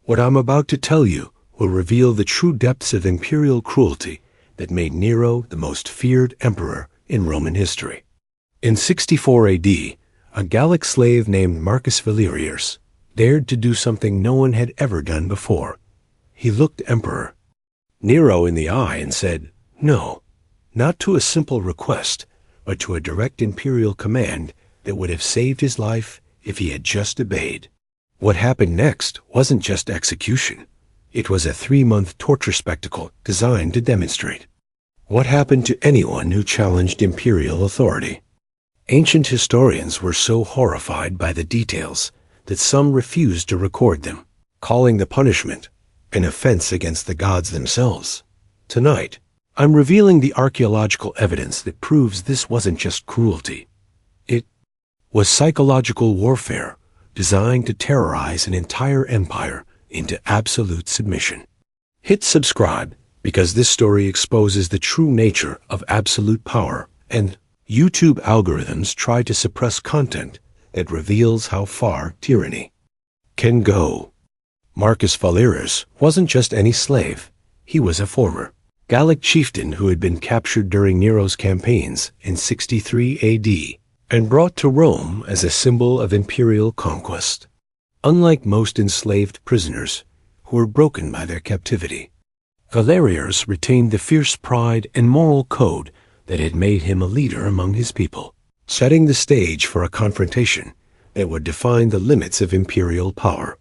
What I'm about to tell you will reveal the true depths of imperial cruelty that made Nero the most feared emperor in Roman history. In 64 AD, a Gallic slave named Marcus Valerius dared to do something no one had ever done before. He looked Emperor Nero in the eye and said, "No, not to a simple request, but to a direct imperial command that would have saved his life if he had just obeyed." What happened next wasn't just execution. It was a 3-month torture spectacle designed to demonstrate what happened to anyone who challenged imperial authority. Ancient historians were so horrified by the details that some refused to record them, calling the punishment an offense against the gods themselves. Tonight, I'm revealing the archaeological evidence that proves this wasn't just cruelty. It was psychological warfare designed to terrorize an entire empire into absolute submission. Hit subscribe because this story exposes the true nature of absolute power, and YouTube algorithms try to suppress content that reveals how far tyranny can go. Marcus Valerius wasn't just any slave. He was a former Gallic chieftain who had been captured during Nero's campaigns in 63 AD and brought to Rome as a symbol of imperial conquest. Unlike most enslaved prisoners who were broken by their captivity, Valerius retained the fierce pride and moral code that had made him a leader among his people, setting the stage for a confrontation that would define the limits of imperial power.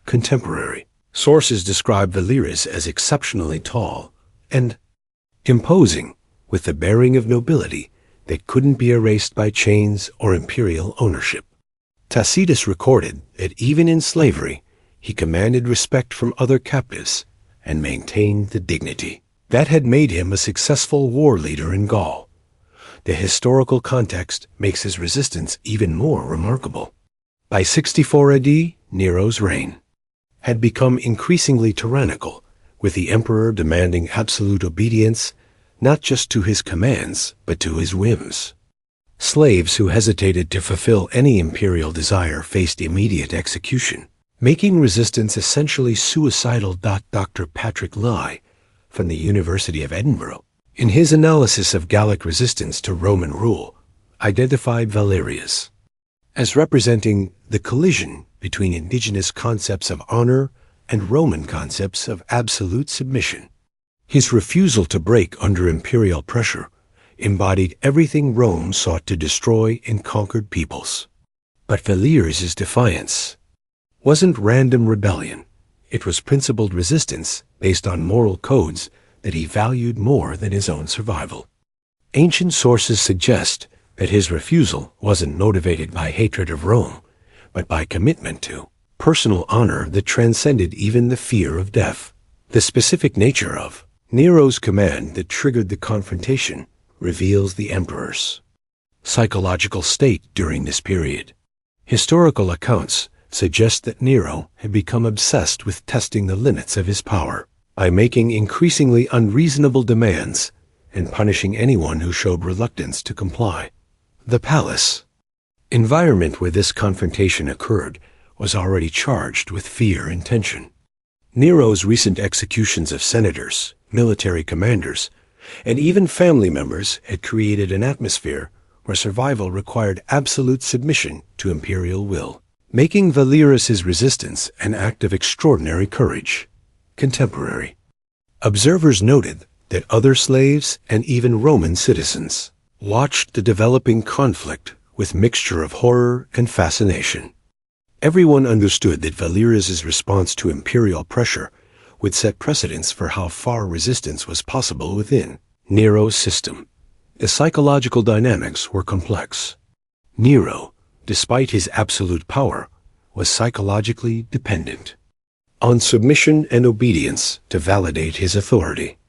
Contemporary sources describe Valerius as exceptionally tall and imposing, with the bearing of nobility that couldn't be erased by chains or imperial ownership. Tacitus recorded that even in slavery, he commanded respect from other captives and maintained the dignity that had made him a successful war leader in Gaul. The historical context makes his resistance even more remarkable. By 64 AD, Nero's reign had become increasingly tyrannical, with the emperor demanding absolute obedience not just to his commands, but to his whims. Slaves who hesitated to fulfill any imperial desire faced immediate execution, making resistance essentially suicidal. Dr. Patrick Lye from the University of Edinburgh, in his analysis of Gallic resistance to Roman rule, identified Valerius as representing the collision between indigenous concepts of honor and Roman concepts of absolute submission. His refusal to break under imperial pressure embodied everything Rome sought to destroy in conquered peoples. But Valerius's defiance wasn't random rebellion. It was principled resistance based on moral codes that he valued more than his own survival. Ancient sources suggest that his refusal wasn't motivated by hatred of Rome, but by commitment to personal honor that transcended even the fear of death. The specific nature of Nero's command that triggered the confrontation reveals the emperor's psychological state during this period. Historical accounts suggest that Nero had become obsessed with testing the limits of his power by making increasingly unreasonable demands and punishing anyone who showed reluctance to comply. The palace environment where this confrontation occurred was already charged with fear and tension. Nero's recent executions of senators, military commanders, and even family members had created an atmosphere where survival required absolute submission to imperial will, making Valerius's resistance an act of extraordinary courage. Contemporary observers noted that other slaves and even Roman citizens watched the developing conflict with mixture of horror and fascination. Everyone understood that Valerius's response to imperial pressure would set precedents for how far resistance was possible within Nero's system. The psychological dynamics were complex. Nero, despite his absolute power, was psychologically dependent on submission and obedience to validate his authority.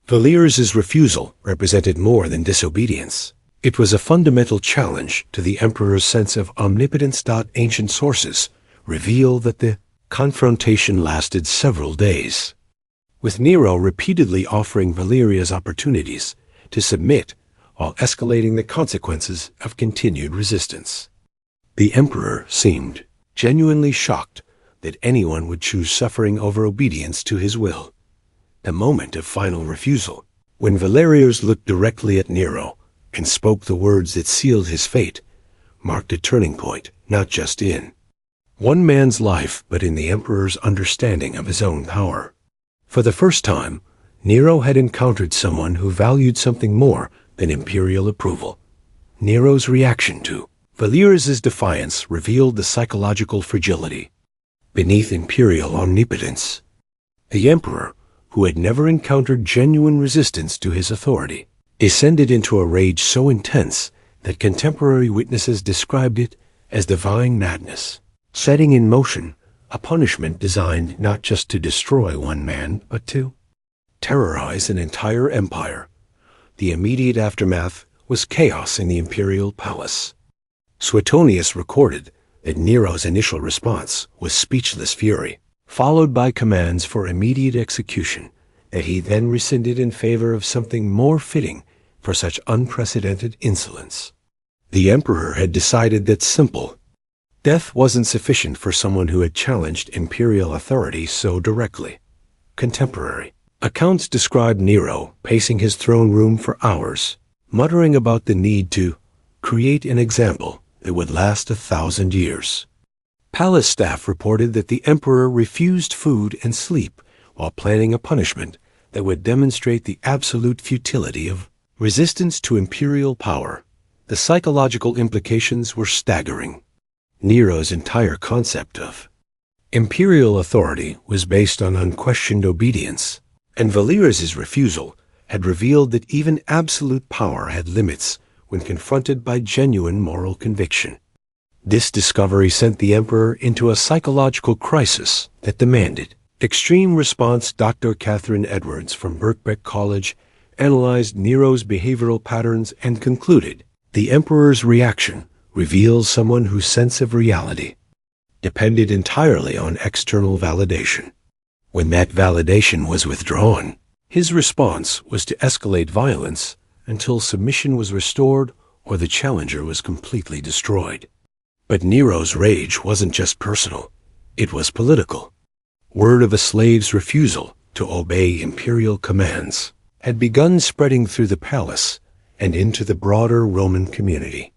Valerius's refusal represented more than disobedience. It was a fundamental challenge to the emperor's sense of omnipotence. Ancient sources reveal that the confrontation lasted several days, with Nero repeatedly offering Valerius opportunities to submit while escalating the consequences of continued resistance. The emperor seemed genuinely shocked that anyone would choose suffering over obedience to his will. The moment of final refusal, when Valerius looked directly at Nero and spoke the words that sealed his fate, marked a turning point, not just in one man's life, but in the emperor's understanding of his own power. For the first time, Nero had encountered someone who valued something more than imperial approval. Nero's reaction to Valerius's defiance revealed the psychological fragility beneath imperial omnipotence. The emperor, who had never encountered genuine resistance to his authority, descended into a rage so intense that contemporary witnesses described it as divine madness, setting in motion a punishment designed not just to destroy one man, but to terrorize an entire empire. The immediate aftermath was chaos in the imperial palace. Suetonius recorded that Nero's initial response was speechless fury, followed by commands for immediate execution that he then rescinded in favor of something more fitting for such unprecedented insolence. The emperor had decided that simple death wasn't sufficient for someone who had challenged imperial authority so directly. Contemporary accounts describe Nero pacing his throne room for hours, muttering about the need to create an example that would last 1,000 years. Palace staff reported that the emperor refused food and sleep while planning a punishment that would demonstrate the absolute futility of resistance to imperial power. The psychological implications were staggering. Nero's entire concept of imperial authority was based on unquestioned obedience, and Valerius's refusal had revealed that even absolute power had limits when confronted by genuine moral conviction. This discovery sent the emperor into a psychological crisis that demanded extreme response. Dr. Catherine Edwards from Birkbeck College analyzed Nero's behavioral patterns and concluded the emperor's reaction reveals someone whose sense of reality depended entirely on external validation. When that validation was withdrawn, his response was to escalate violence until submission was restored or the challenger was completely destroyed. But Nero's rage wasn't just personal, it was political. Word of a slave's refusal to obey imperial commands had begun spreading through the palace and into the broader Roman community.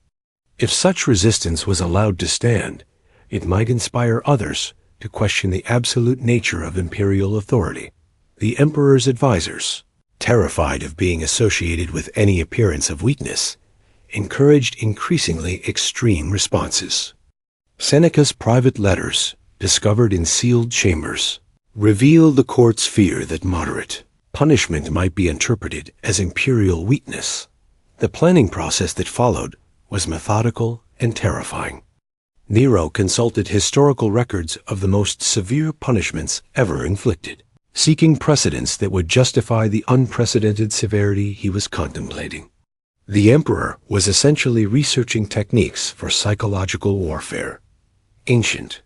If such resistance was allowed to stand, it might inspire others to question the absolute nature of imperial authority. The emperor's advisors, terrified of being associated with any appearance of weakness, encouraged increasingly extreme responses. Seneca's private letters, discovered in sealed chambers, reveal the court's fear that moderate punishment might be interpreted as imperial weakness. The planning process that followed was methodical and terrifying. Nero consulted historical records of the most severe punishments ever inflicted, seeking precedents that would justify the unprecedented severity he was contemplating. The emperor was essentially researching techniques for psychological warfare. Ancient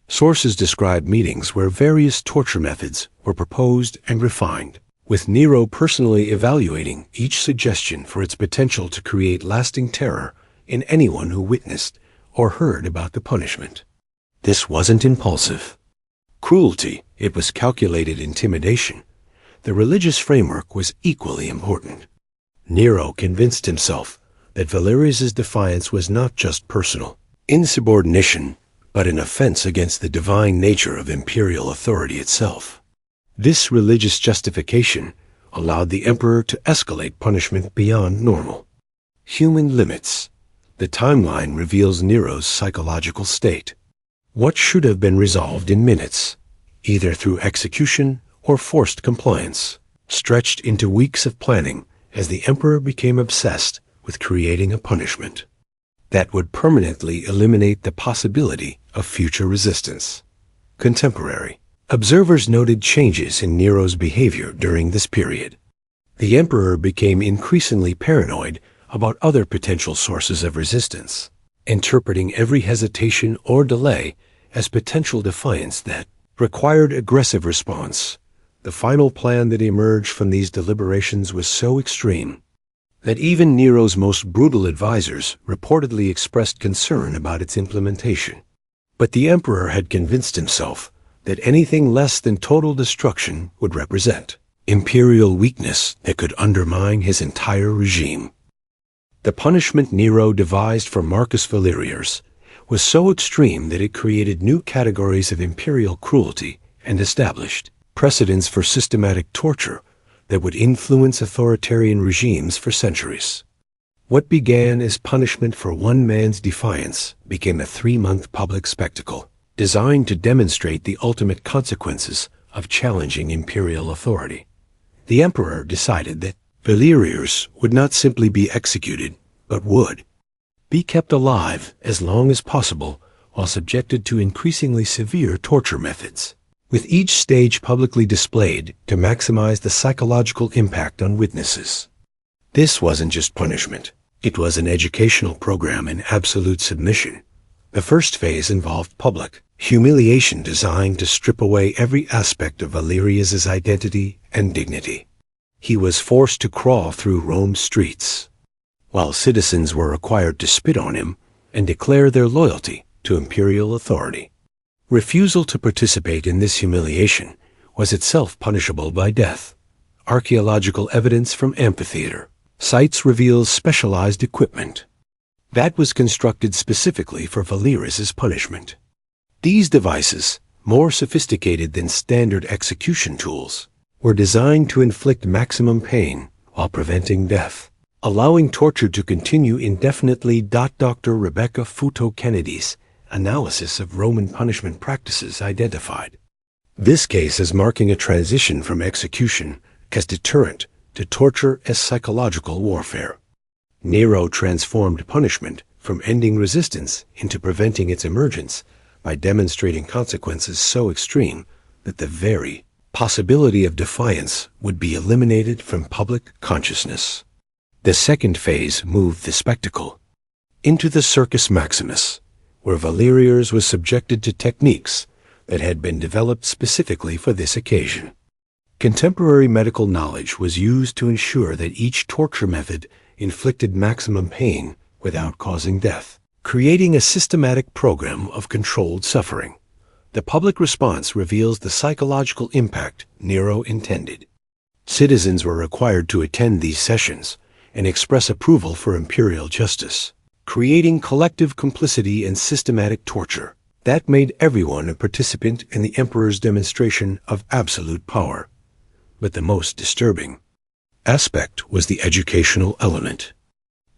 sources describe meetings where various torture methods were proposed and refined, with Nero personally evaluating each suggestion for its potential to create lasting terror in anyone who witnessed or heard about the punishment. This wasn't impulsive cruelty, it was calculated intimidation. The religious framework was equally important. Nero convinced himself that Valerius's defiance was not just personal insubordination, but an offense against the divine nature of imperial authority itself. This religious justification allowed the emperor to escalate punishment beyond normal human limits. The timeline reveals Nero's psychological state. What should have been resolved in minutes, either through execution or forced compliance, stretched into weeks of planning as the emperor became obsessed with creating a punishment that would permanently eliminate the possibility of future resistance. Contemporary observers noted changes in Nero's behavior during this period. The emperor became increasingly paranoid about other potential sources of resistance, interpreting every hesitation or delay as potential defiance that required aggressive response. The final plan that emerged from these deliberations was so extreme that even Nero's most brutal advisors reportedly expressed concern about its implementation. But the emperor had convinced himself that anything less than total destruction would represent imperial weakness that could undermine his entire regime. The punishment Nero devised for Marcus Valerius was so extreme that it created new categories of imperial cruelty and established precedents for systematic torture that would influence authoritarian regimes for centuries. What began as punishment for one man's defiance became a 3-month public spectacle designed to demonstrate the ultimate consequences of challenging imperial authority. The emperor decided that Valerius would not simply be executed, but would be kept alive as long as possible while subjected to increasingly severe torture methods, with each stage publicly displayed to maximize the psychological impact on witnesses. This wasn't just punishment. It was an educational program in absolute submission. The first phase involved public humiliation designed to strip away every aspect of Valerius's identity and dignity. He was forced to crawl through Rome's streets, while citizens were required to spit on him and declare their loyalty to imperial authority. Refusal to participate in this humiliation was itself punishable by death. Archaeological evidence from amphitheater sites reveals specialized equipment that was constructed specifically for Valerius's punishment. These devices, more sophisticated than standard execution tools, were designed to inflict maximum pain while preventing death, allowing torture to continue indefinitely. Dr. Rebecca Futo Kennedy's analysis of Roman punishment practices identified this case as marking a transition from execution as deterrent to torture as psychological warfare. Nero transformed punishment from ending resistance into preventing its emergence by demonstrating consequences so extreme that the very possibility of defiance would be eliminated from public consciousness. The second phase moved the spectacle into the Circus Maximus, where Valerius was subjected to techniques that had been developed specifically for this occasion. Contemporary medical knowledge was used to ensure that each torture method inflicted maximum pain without causing death, creating a systematic program of controlled suffering. The public response reveals the psychological impact Nero intended. Citizens were required to attend these sessions and express approval for imperial justice, creating collective complicity and systematic torture that made everyone a participant in the emperor's demonstration of absolute power. But the most disturbing aspect was the educational element.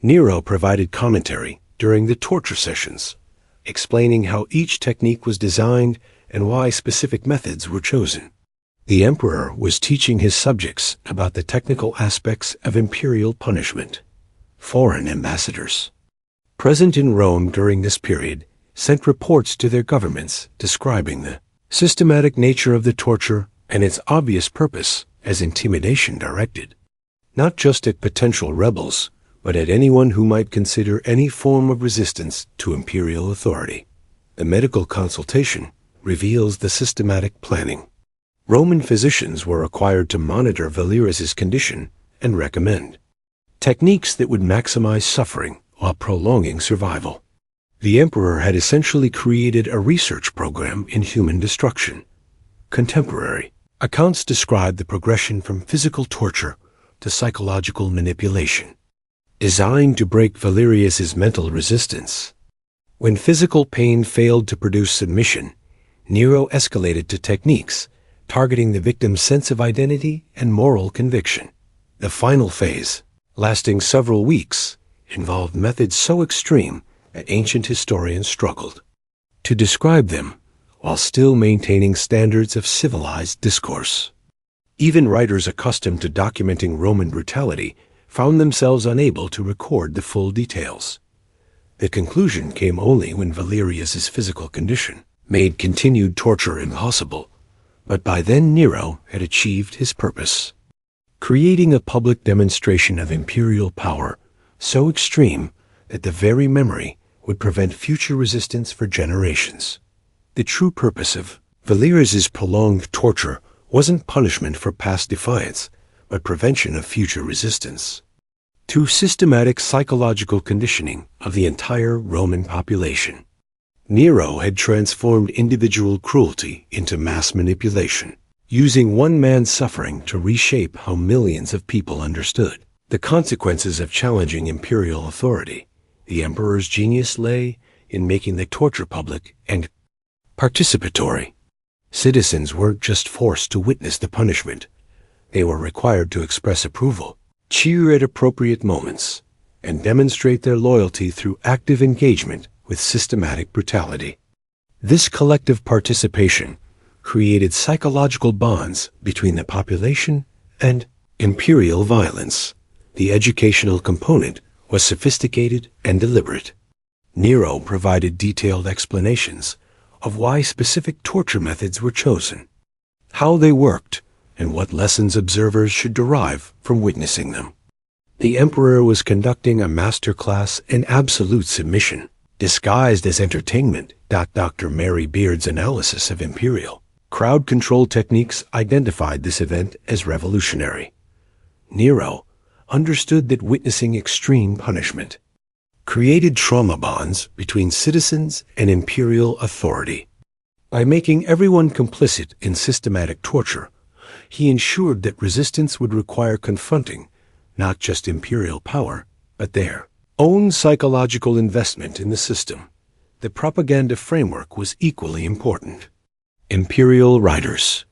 Nero provided commentary during the torture sessions, explaining how each technique was designed and why specific methods were chosen. The emperor was teaching his subjects about the technical aspects of imperial punishment. Foreign ambassadors present in Rome during this period sent reports to their governments describing the systematic nature of the torture and its obvious purpose as intimidation directed, not just at potential rebels, but at anyone who might consider any form of resistance to imperial authority. The medical consultation reveals the systematic planning. Roman physicians were required to monitor Valerius's condition and recommend techniques that would maximize suffering while prolonging survival. The emperor had essentially created a research program in human destruction. Contemporary accounts describe the progression from physical torture to psychological manipulation, designed to break Valerius's mental resistance. When physical pain failed to produce submission, Nero escalated to techniques targeting the victim's sense of identity and moral conviction. The final phase, lasting several weeks, involved methods so extreme that ancient historians struggled to describe them while still maintaining standards of civilized discourse. Even writers accustomed to documenting Roman brutality found themselves unable to record the full details. The conclusion came only when Valerius's physical condition made continued torture impossible, but by then Nero had achieved his purpose, creating a public demonstration of imperial power so extreme that the very memory would prevent future resistance for generations. The true purpose of Valerius's prolonged torture wasn't punishment for past defiance, but prevention of future resistance. To systematic psychological conditioning of the entire Roman population. Nero had transformed individual cruelty into mass manipulation, using one man's suffering to reshape how millions of people understood the consequences of challenging imperial authority. The emperor's genius lay in making the torture public and participatory. Citizens weren't just forced to witness the punishment. They were required to express approval, cheer at appropriate moments, and demonstrate their loyalty through active engagement with systematic brutality. This collective participation created psychological bonds between the population and imperial violence. The educational component was sophisticated and deliberate. Nero provided detailed explanations of why specific torture methods were chosen, how they worked, and what lessons observers should derive from witnessing them. The emperor was conducting a master class in absolute submission, disguised as entertainment. Dr. Mary Beard's analysis of imperial crowd control techniques identified this event as revolutionary. Nero understood that witnessing extreme punishment created trauma bonds between citizens and imperial authority. By making everyone complicit in systematic torture, he ensured that resistance would require confronting not just imperial power, but their own psychological investment in the system. The propaganda framework was equally important. Imperial writers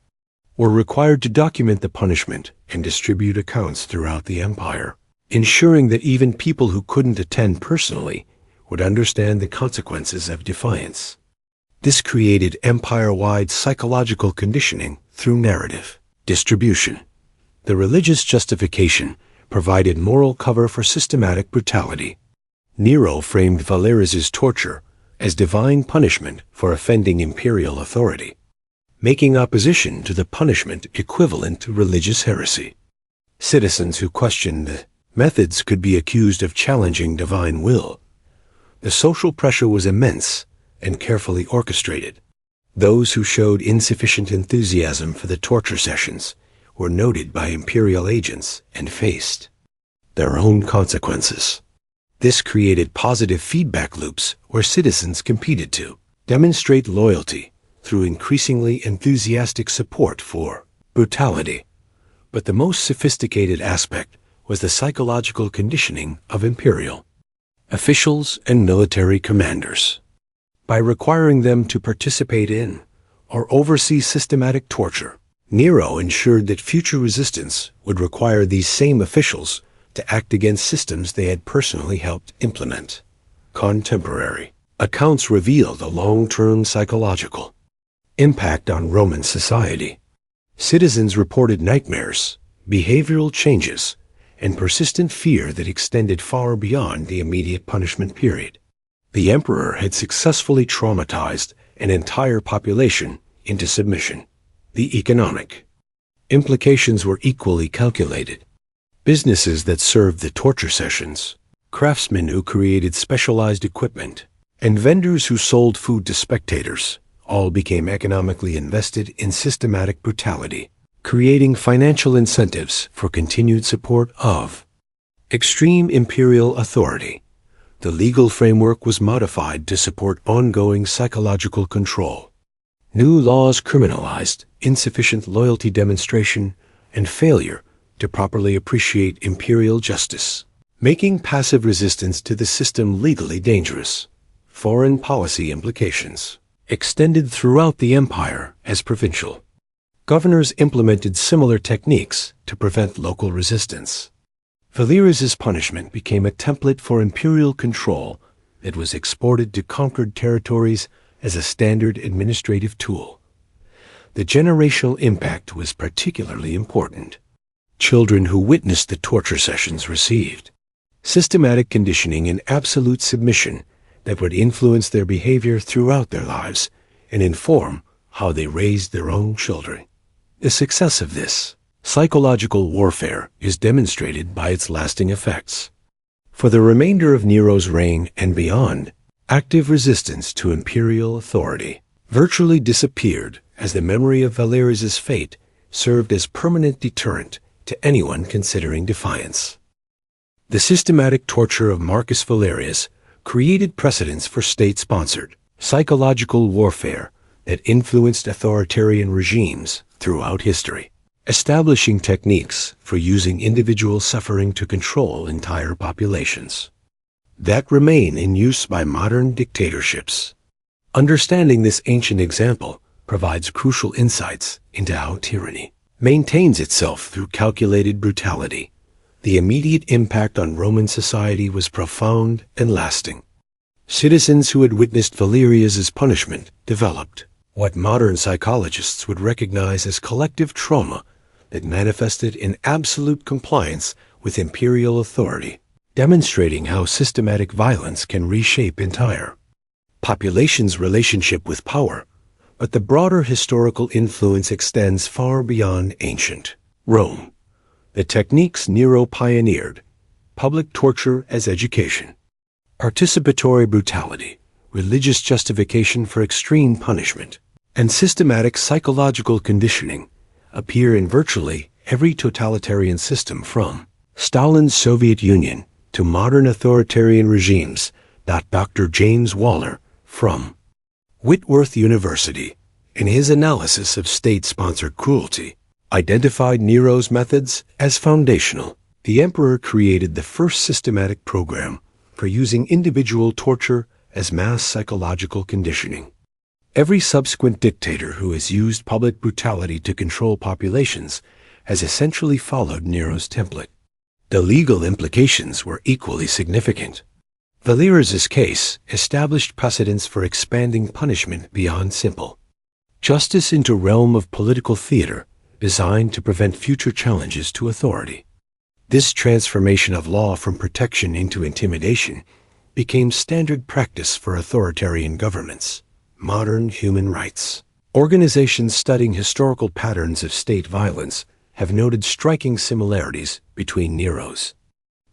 were required to document the punishment and distribute accounts throughout the empire, ensuring that even people who couldn't attend personally would understand the consequences of defiance. This created empire-wide psychological conditioning through narrative distribution. The religious justification provided moral cover for systematic brutality. Nero framed Valerius's torture as divine punishment for offending imperial authority, making opposition to the punishment equivalent to religious heresy. Citizens who questioned the methods could be accused of challenging divine will. The social pressure was immense and carefully orchestrated. Those who showed insufficient enthusiasm for the torture sessions were noted by imperial agents and faced their own consequences. This created positive feedback loops where citizens competed to demonstrate loyalty through increasingly enthusiastic support for brutality. But the most sophisticated aspect was the psychological conditioning of imperial officials and military commanders. By requiring them to participate in or oversee systematic torture, Nero ensured that future resistance would require these same officials to act against systems they had personally helped implement. Contemporary accounts reveal the long-term psychological impact on Roman society. Citizens reported nightmares, behavioral changes, and persistent fear that extended far beyond the immediate punishment period. The emperor had successfully traumatized an entire population into submission. The economic implications were equally calculated. Businesses that served the torture sessions, craftsmen who created specialized equipment, and vendors who sold food to spectators all became economically invested in systematic brutality, creating financial incentives for continued support of extreme imperial authority. The legal framework was modified to support ongoing psychological control. New laws criminalized insufficient loyalty demonstration and failure to properly appreciate imperial justice, making passive resistance to the system legally dangerous. Foreign policy implications extended throughout the empire as provincial governors implemented similar techniques to prevent local resistance. Valerius's punishment became a template for imperial control that was exported to conquered territories as a standard administrative tool. The generational impact was particularly important. Children who witnessed the torture sessions received systematic conditioning and absolute submission that would influence their behavior throughout their lives and inform how they raised their own children. The success of this psychological warfare is demonstrated by its lasting effects. For the remainder of Nero's reign and beyond, active resistance to imperial authority virtually disappeared as the memory of Valerius's fate served as permanent deterrent to anyone considering defiance. The systematic torture of Marcus Valerius created precedents for state-sponsored psychological warfare that influenced authoritarian regimes throughout history, establishing techniques for using individual suffering to control entire populations that remain in use by modern dictatorships. Understanding this ancient example provides crucial insights into how tyranny maintains itself through calculated brutality. The immediate impact on Roman society was profound and lasting. Citizens who had witnessed Valerius's punishment developed what modern psychologists would recognize as collective trauma that manifested in absolute compliance with imperial authority, demonstrating how systematic violence can reshape entire populations' relationship with power. But the broader historical influence extends far beyond ancient Rome. The techniques Nero pioneered, public torture as education, participatory brutality, religious justification for extreme punishment, and systematic psychological conditioning, appear in virtually every totalitarian system from Stalin's Soviet Union to modern authoritarian regimes. Dr. James Waller, from Whitworth University, in his analysis of state-sponsored cruelty, identified Nero's methods as foundational. The emperor created the first systematic program for using individual torture as mass psychological conditioning. Every subsequent dictator who has used public brutality to control populations has essentially followed Nero's template. The legal implications were equally significant. Valerius's case established precedents for expanding punishment beyond simple justice into realm of political theater designed to prevent future challenges to authority. This transformation of law from protection into intimidation became standard practice for authoritarian governments. Modern human rights organizations studying historical patterns of state violence have noted striking similarities between Nero's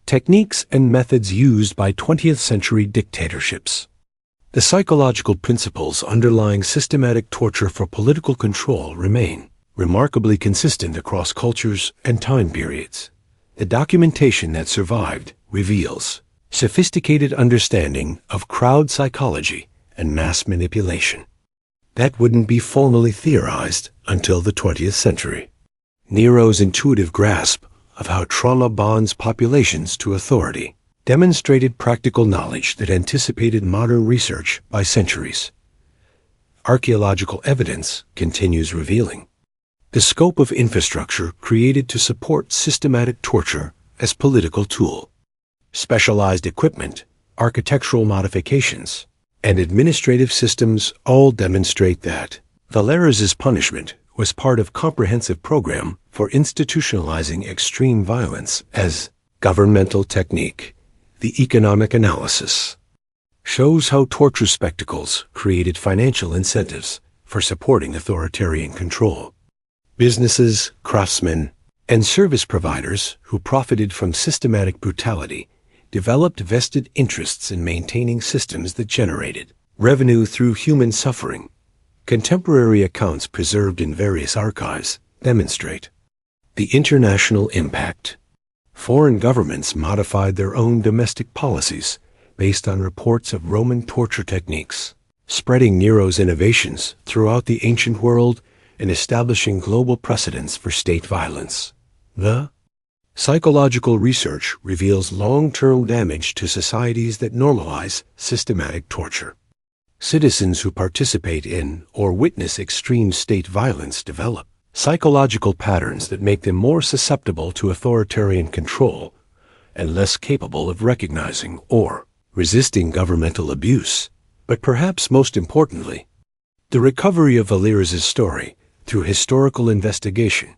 techniques and methods used by 20th century dictatorships. The psychological principles underlying systematic torture for political control remain remarkably consistent across cultures and time periods. The documentation that survived reveals sophisticated understanding of crowd psychology and mass manipulation that wouldn't be formally theorized until the 20th century. Nero's intuitive grasp of how trauma bonds populations to authority demonstrated practical knowledge that anticipated modern research by centuries. Archaeological evidence continues revealing the scope of infrastructure created to support systematic torture as political tool. Specialized equipment, architectural modifications, and administrative systems all demonstrate that Valerius's punishment was part of a comprehensive program for institutionalizing extreme violence as governmental technique. The economic analysis shows how torture spectacles created financial incentives for supporting authoritarian control. Businesses, craftsmen, and service providers who profited from systematic brutality developed vested interests in maintaining systems that generated revenue through human suffering. Contemporary accounts preserved in various archives demonstrate the international impact. Foreign governments modified their own domestic policies based on reports of Roman torture techniques, spreading Nero's innovations throughout the ancient world and establishing global precedents for state violence. The psychological research reveals long-term damage to societies that normalize systematic torture. Citizens who participate in or witness extreme state violence develop psychological patterns that make them more susceptible to authoritarian control and less capable of recognizing or resisting governmental abuse. But perhaps most importantly, the recovery of Valerius's story through historical investigation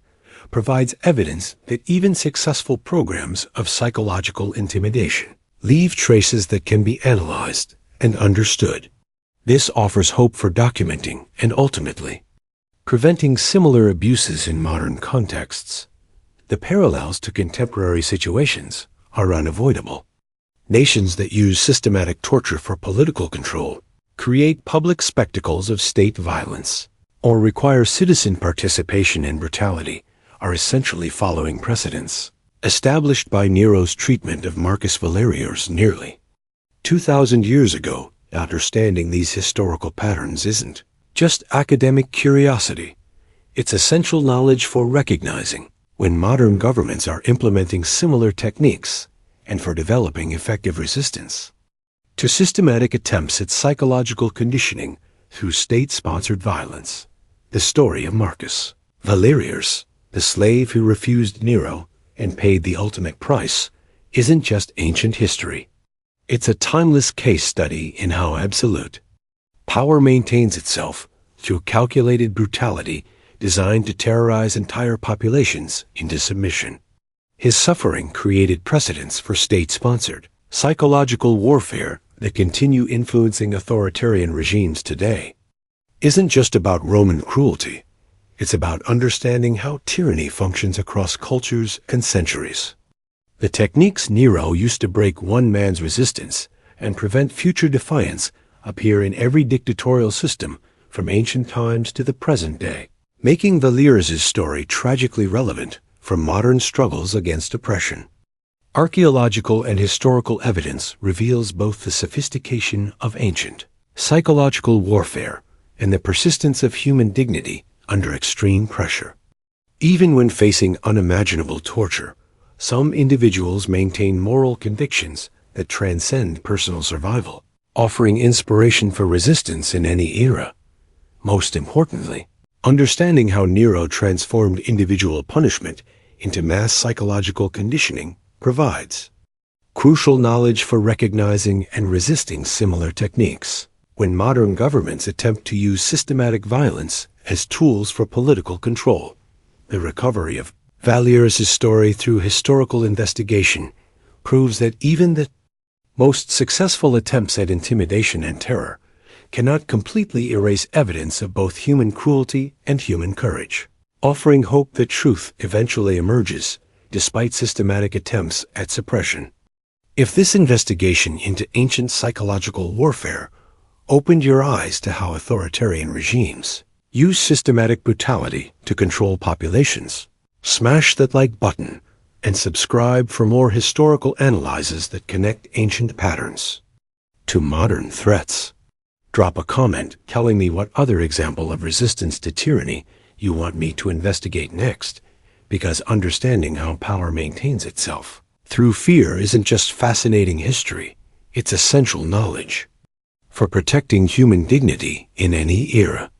provides evidence that even successful programs of psychological intimidation leave traces that can be analyzed and understood. This offers hope for documenting and ultimately preventing similar abuses in modern contexts. The parallels to contemporary situations are unavoidable. Nations that use systematic torture for political control create public spectacles of state violence or require citizen participation in brutality are essentially following precedents established by Nero's treatment of Marcus Valerius nearly 2,000 years ago Understanding these historical patterns isn't just academic curiosity. It's essential knowledge for recognizing when modern governments are implementing similar techniques and for developing effective resistance to systematic attempts at psychological conditioning through state-sponsored violence. The story of Marcus Valerius, the slave who refused Nero and paid the ultimate price, isn't just ancient history. It's a timeless case study in how absolute power maintains itself through calculated brutality designed to terrorize entire populations into submission. His suffering created precedents for state-sponsored psychological warfare that continue influencing authoritarian regimes today. Isn't just about Roman cruelty. It's about understanding how tyranny functions across cultures and centuries. The techniques Nero used to break one man's resistance and prevent future defiance appear in every dictatorial system from ancient times to the present day, making Valerius's story tragically relevant for modern struggles against oppression. Archaeological and historical evidence reveals both the sophistication of ancient psychological warfare and the persistence of human dignity under extreme pressure. Even when facing unimaginable torture, some individuals maintain moral convictions that transcend personal survival, offering inspiration for resistance in any era. Most importantly, understanding how Nero transformed individual punishment into mass psychological conditioning provides crucial knowledge for recognizing and resisting similar techniques when modern governments attempt to use systematic violence as tools for political control. The recovery of Valerius's story through historical investigation proves that even the most successful attempts at intimidation and terror cannot completely erase evidence of both human cruelty and human courage, offering hope that truth eventually emerges despite systematic attempts at suppression. If this investigation into ancient psychological warfare opened your eyes to how authoritarian regimes use systematic brutality to control populations, smash that like button and subscribe for more historical analyses that connect ancient patterns to modern threats. Drop a comment telling me what other example of resistance to tyranny you want me to investigate next, because understanding how power maintains itself through fear isn't just fascinating history, it's essential knowledge for protecting human dignity in any era.